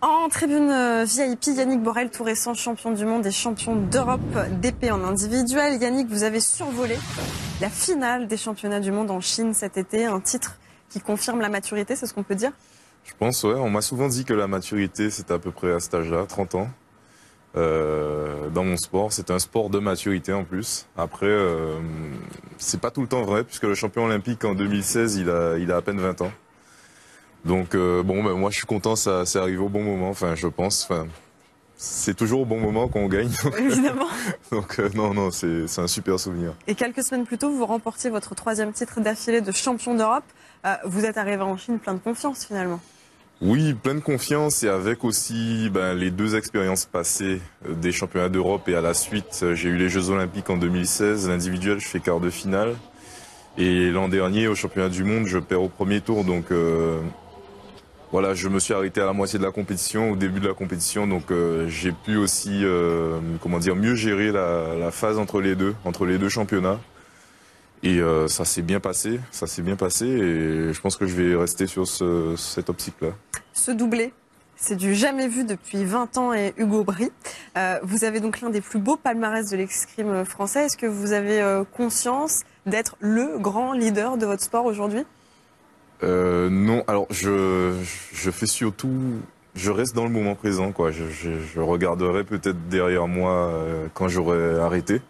En tribune VIP, Yannick Borel, tout récent champion du monde et champion d'Europe d'épée en individuel. Yannick, vous avez survolé la finale des championnats du monde en Chine cet été, un titre qui confirme la maturité, c'est ce qu'on peut dire? Je pense, ouais. On m'a souvent dit que la maturité, c'était à peu près à cet âge-là, 30 ans. Dans mon sport, c'est un sport de maturité en plus. Après, c'est pas tout le temps vrai, puisque le champion olympique en 2016, il a à peine 20 ans. Donc, moi, je suis content, ça c'est arrivé au bon moment, enfin, je pense. Enfin, c'est toujours au bon moment qu'on gagne. Évidemment. Donc, non, c'est un super souvenir. Et quelques semaines plus tôt, vous remportiez votre 3e titre d'affilée de champion d'Europe. Vous êtes arrivé en Chine plein de confiance, finalement. Oui, plein de confiance et avec aussi les 2 expériences passées des championnats d'Europe et à la suite, j'ai eu les Jeux Olympiques en 2016. L'individuel, je fais quart de finale. Et l'an dernier, au championnat du monde, je perds au premier tour. Donc voilà, je me suis arrêté à la moitié de la compétition, au début de la compétition. Donc j'ai pu aussi mieux gérer la phase entre les deux championnats. Et ça s'est bien passé et je pense que je vais rester sur cette optique-là. Ce doublé, c'est du jamais vu depuis 20 ans et Hugo Bry. Vous avez donc l'un des plus beaux palmarès de l'escrime français. Est-ce que vous avez conscience d'être le grand leader de votre sport aujourd'hui? Non, alors je fais surtout, je reste dans le moment présent, quoi. Je regarderai peut-être derrière moi quand j'aurai arrêté.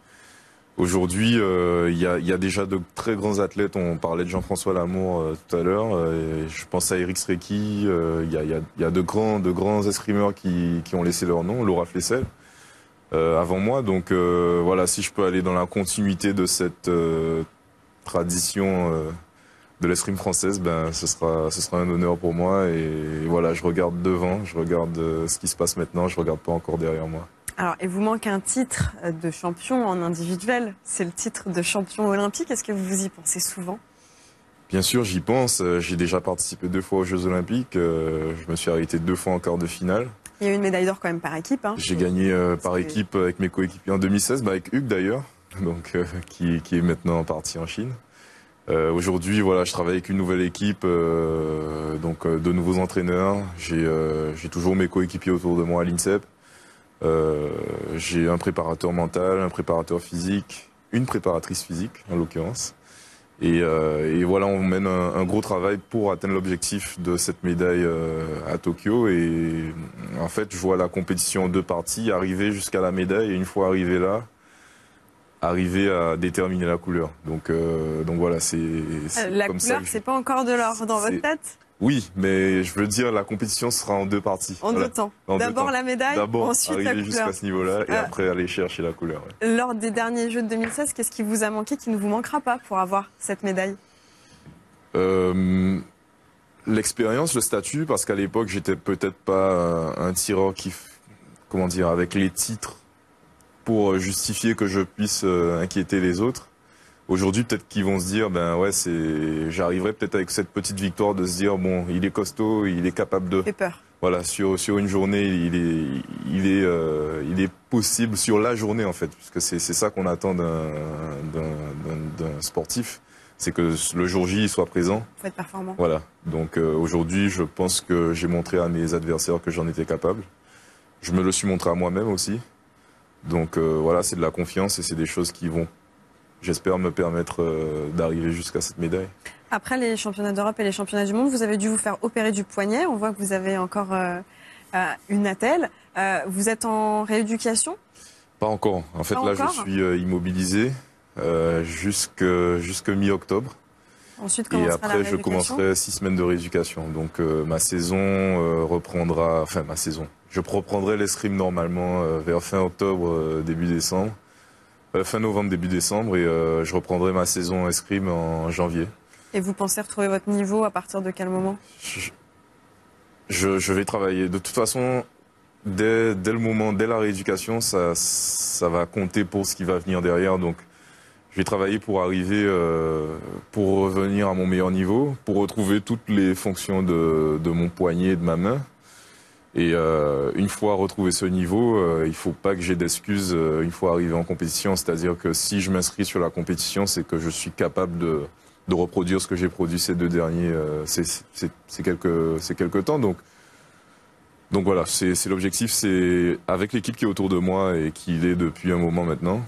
Aujourd'hui, il y a déjà de très grands athlètes. On parlait de Jean-François Lamour tout à l'heure. Je pense à Eric Srecky. Il y a de grands escrimeurs qui ont laissé leur nom. Laura Flessel avant moi. Donc voilà, si je peux aller dans la continuité de cette tradition de l'escrime française, ce sera un honneur pour moi. Et voilà, je regarde devant, je regarde ce qui se passe maintenant. Je regarde pas encore derrière moi. Alors, il vous manque un titre de champion en individuel, c'est le titre de champion olympique. Est-ce que vous y pensez souvent? Bien sûr, j'y pense. J'ai déjà participé 2 fois aux Jeux Olympiques. Je me suis arrêté 2 fois en quart de finale. Il y a eu une médaille d'or quand même par équipe. Hein. J'ai gagné par équipe avec mes coéquipiers en 2016, avec Hugues d'ailleurs, donc qui est maintenant parti en Chine. Aujourd'hui, voilà, je travaille avec une nouvelle équipe, de nouveaux entraîneurs. J'ai toujours mes coéquipiers autour de moi à l'INSEP. J'ai un préparateur mental, un préparateur physique, une préparatrice physique en l'occurrence. Et voilà, on mène un gros travail pour atteindre l'objectif de cette médaille à Tokyo. Et en fait, je vois la compétition en 2 parties, arriver jusqu'à la médaille et une fois arrivé là, arriver à déterminer la couleur. Donc voilà, c'est la comme couleur, ça. C'est pas encore de l'or dans votre tête? Oui, mais je veux dire, la compétition sera en 2 parties. En 2 temps. D'abord la médaille, ensuite la couleur. Arriver jusqu'à ce niveau-là et après aller chercher la couleur. Ouais. Lors des derniers Jeux de 2016, qu'est-ce qui vous a manqué, qui ne vous manquera pas pour avoir cette médaille? L'expérience, le statut, parce qu'à l'époque, j'étais peut-être pas un tireur avec les titres pour justifier que je puisse inquiéter les autres. Aujourd'hui, peut-être qu'ils vont se dire, j'arriverai peut-être avec cette petite victoire de se dire, bon, il est costaud, il est capable de. Fait peur. Voilà, sur une journée, il est possible sur la journée en fait, puisque c'est ça qu'on attend d'un sportif, c'est que le jour J il soit présent. Faut être performant. Voilà. Donc aujourd'hui, je pense que j'ai montré à mes adversaires que j'en étais capable. Je me le suis montré à moi-même aussi. Donc voilà, c'est de la confiance et c'est des choses qui vont, j'espère, me permettre d'arriver jusqu'à cette médaille. Après les championnats d'Europe et les championnats du monde, vous avez dû vous faire opérer du poignet. On voit que vous avez encore une attelle. Vous êtes en rééducation? Pas encore. En fait, là, je suis immobilisé jusque mi-octobre. Ensuite, et après, je commencerai 6 semaines de rééducation. Donc, ma saison reprendra... Enfin, ma saison. Je reprendrai l'escrime normalement vers fin octobre, début décembre. Fin novembre, début décembre. Et je reprendrai ma saison escrime en janvier. Et vous pensez retrouver votre niveau à partir de quel moment? Je vais travailler. De toute façon, dès la rééducation, ça va compter pour ce qui va venir derrière. Donc, je vais travailler pour arriver, pour revenir à mon meilleur niveau, pour retrouver toutes les fonctions de mon poignet et de ma main. Et une fois retrouvé ce niveau, il ne faut pas que j'ai d'excuses une fois arrivé en compétition. C'est-à-dire que si je m'inscris sur la compétition, c'est que je suis capable de reproduire ce que j'ai produit ces 2 derniers, c'est quelques temps. Donc, Donc voilà, c'est l'objectif, c'est avec l'équipe qui est autour de moi et qui l'est depuis un moment maintenant,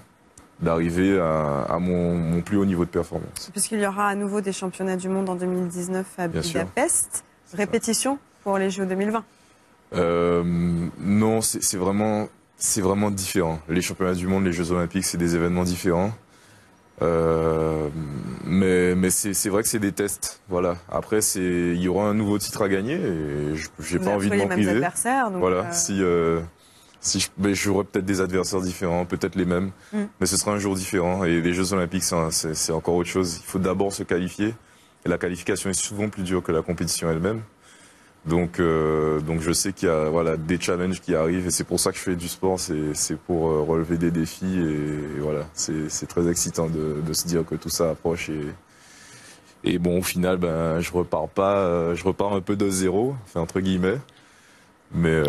d'arriver à mon plus haut niveau de performance. Puisqu'il y aura à nouveau des championnats du monde en 2019 à Budapest, répétition pour les Jeux 2020. Non, c'est vraiment différent. Les championnats du monde, les Jeux olympiques, c'est des événements différents. Mais c'est vrai que c'est des tests. Voilà. Après, il y aura un nouveau titre à gagner et j'ai pas envie de m'en priver. Donc voilà. J'aurai peut-être des adversaires différents, peut-être les mêmes, mais ce sera un jour différent. Et les Jeux olympiques, c'est encore autre chose. Il faut d'abord se qualifier. Et la qualification est souvent plus dure que la compétition elle-même. Donc je sais qu'il y a des challenges qui arrivent et c'est pour ça que je fais du sport, c'est pour relever des défis et voilà, c'est très excitant de se dire que tout ça approche et bon au final je repars un peu de zéro, enfin, entre guillemets, mais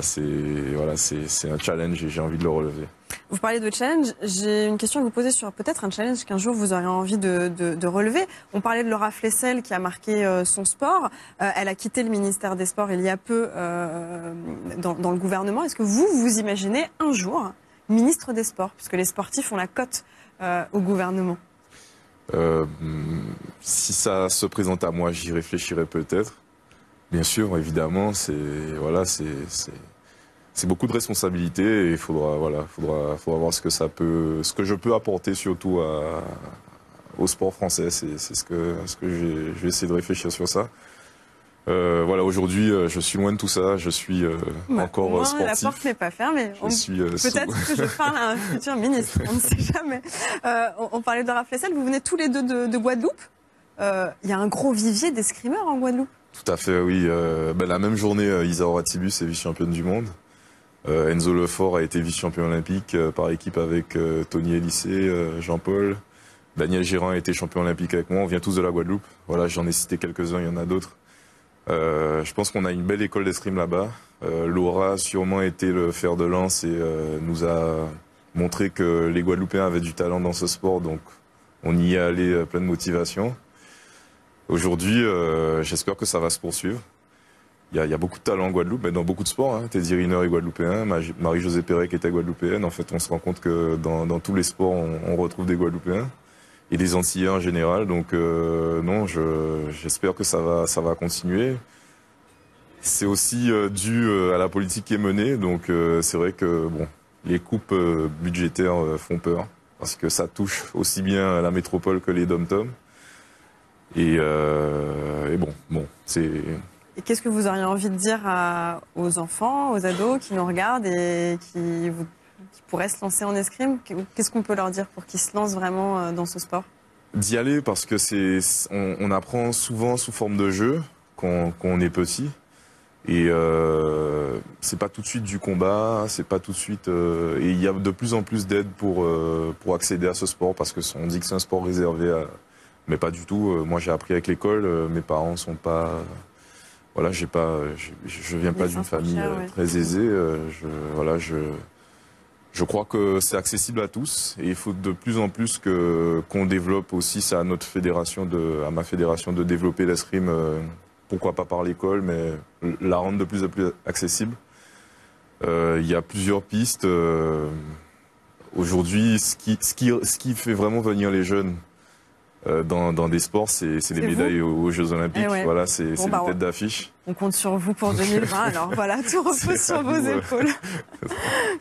c'est un challenge et j'ai envie de le relever. Vous parlez de challenge, j'ai une question à vous poser sur peut-être un challenge qu'un jour vous aurez envie de relever. On parlait de Laura Flessel qui a marqué son sport. Elle a quitté le ministère des Sports il y a peu dans le gouvernement. Est-ce que vous imaginez un jour ministre des Sports, puisque les sportifs ont la cote au gouvernement? Si ça se présente à moi, j'y réfléchirai peut-être. Bien sûr, évidemment, c'est beaucoup de responsabilités et il faudra voir ce que je peux apporter surtout au sport français. C'est ce que je vais essayer de réfléchir sur ça. Aujourd'hui, je suis loin de tout ça. Je suis encore sportif. La porte n'est pas fermée. Peut-être que je parle à un futur ministre. On ne sait jamais. On parlait de Laura Flessel. Vous venez tous les deux de Guadeloupe. Il y a un gros vivier d'escrimeurs en Guadeloupe. Tout à fait, oui. La même journée, Isaura Tibus est vice-championne du monde. Enzo Lefort a été vice-champion olympique par équipe avec Tony Elissé, Jean-Paul. Daniel Gérard a été champion olympique avec moi. On vient tous de la Guadeloupe. Voilà, j'en ai cité quelques-uns, il y en a d'autres. Je pense qu'on a une belle école d'escrime là-bas. Laura a sûrement été le fer de lance et nous a montré que les Guadeloupéens avaient du talent dans ce sport. Donc on y est allé plein de motivation. Aujourd'hui, j'espère que ça va se poursuivre. Il y a beaucoup de talent en Guadeloupe, mais dans beaucoup de sports. Teddy Riner est guadeloupéen, Marie-Josée Pérec était guadeloupéenne. En fait, on se rend compte que dans tous les sports, on retrouve des Guadeloupéens et des Antillais en général. Donc non, j'espère que ça va continuer. C'est aussi dû à la politique qui est menée. Donc c'est vrai que les coupes budgétaires font peur parce que ça touche aussi bien la métropole que les dom-toms. Et c'est... Et qu'est-ce que vous auriez envie de dire aux enfants, aux ados qui nous regardent et qui pourraient se lancer en escrime? Qu'est-ce qu'on peut leur dire pour qu'ils se lancent vraiment dans ce sport? D'y aller parce que on apprend souvent sous forme de jeu quand on est petit. Et c'est pas tout de suite du combat, c'est pas tout de suite... et il y a de plus en plus d'aide pour accéder à ce sport parce qu'on dit que c'est un sport réservé à... Mais pas du tout. Moi, j'ai appris avec l'école. Mes parents sont pas... Voilà, je viens pas d'une famille très aisée. Je crois que c'est accessible à tous et il faut de plus en plus qu'on développe aussi ça à notre fédération, à ma fédération, de développer l'escrime. Pourquoi pas par l'école, mais la rendre de plus en plus accessible. Il y a plusieurs pistes. Aujourd'hui, ce qui fait vraiment venir les jeunes dans des sports, c'est les médailles aux Jeux Olympiques. Voilà, c'est les têtes d'affiche. On compte sur vous pour 2020. Alors voilà, tout repose sur vos épaules.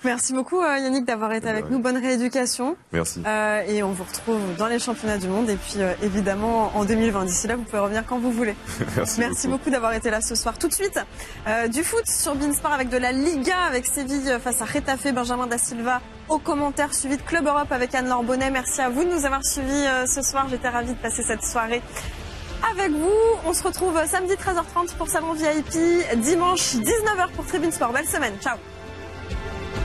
Merci beaucoup Yannick d'avoir été avec nous. Bonne rééducation. Merci. Et on vous retrouve dans les championnats du monde et puis évidemment en 2020. D'ici là, vous pouvez revenir quand vous voulez. Merci beaucoup d'avoir été là ce soir. Tout de suite, du foot sur Beansport avec de la Liga, avec Séville face à Retafe, Benjamin Da Silva aux commentaires, suivi de Club Europe avec Anne-Laure Bonnet. Merci à vous de nous avoir suivis ce soir. J'étais ravie de passer cette soirée avec vous. On se retrouve samedi 13h30 pour Salon VIP, dimanche 19h pour Tribune Sport. Belle semaine, ciao.